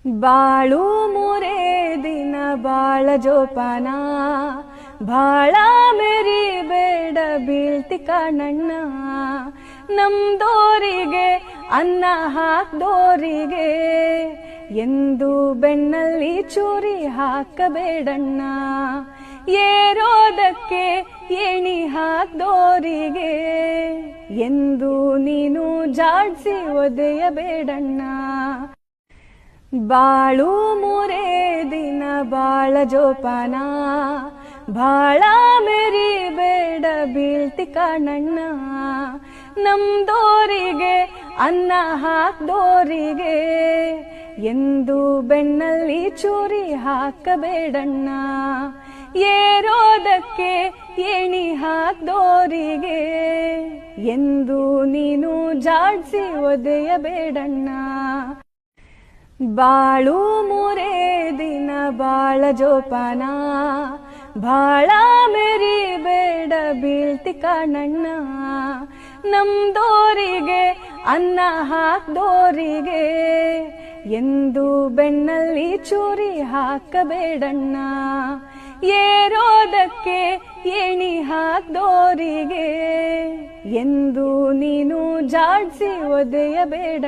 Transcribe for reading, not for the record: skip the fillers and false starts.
ಬಾಳು ಮೂರೇ ದಿನ ಬಾಳ ಜೋಪಾನ, ಬಾಳ ಮೇರಿ ಬೇಡ ಬೀಳ್ತಿ ಕಣ್ಣಣ್ಣ. ನಮ್ದೋರಿಗೆ ಅನ್ನ ಹಾಕ್ದೋರಿಗೆ ಎಂದು ಬೆನ್ನಲ್ಲಿ ಚೂರಿ ಹಾಕಬೇಡಣ್ಣ. ಏರೋದಕ್ಕೆ ಏಣಿ ಹಾಕ್ದೋರಿಗೆ ಎಂದು ನೀನು ಜಾಡ್ಸಿ ಒದೆಯಬೇಡಣ್ಣ. ಬಾಳು ಮೂರೇ ದಿನ ಬಾಳ ಜೋಪಾನ, ಬಾಳ ಮೇರಿ ಬೇಡ ಬೀಳ್ತಿ ಕಣ್ಣಣ್ಣ. ನಮ್ದೋರಿಗೆ ಅನ್ನ ಹಾಕ್ದೋರಿಗೆ ಎಂದು ಬೆನ್ನಲ್ಲಿ ಚೂರಿ ಹಾಕಬೇಡಣ್ಣ. ಏರೋದಕ್ಕೆ ಏಣಿ ಹಾಕ್ದೋರಿಗೆ ಎಂದು ನೀನು ಜಾಡ್ಸಿ ಒದೆಯಬೇಡಣ್ಣ. ಬಾಳು ಮೂರೇ ದಿನ ಬಾಳ ಜೋಪಾನ, ಬಾಳ ಮೇರಿ ಬೇಡ ಬೀಳ್ತಿ ಕಣ್ಣಣ್ಣ. ನಮ್ದೋರಿಗೆ ಅನ್ನ ಹಾಕ್ದೋರಿಗೆ ಎಂದು ಬೆನ್ನಲ್ಲಿ ಚೂರಿ ಹಾಕಬೇಡಣ್ಣ. ಏರೋದಕ್ಕೆ ಏಣಿ ಹಾಕ್ದೋರಿಗೆ ಎಂದು ನೀನು ಜಾಡ್ಸಿ ಒದೆಯಬೇಡಣ್ಣ.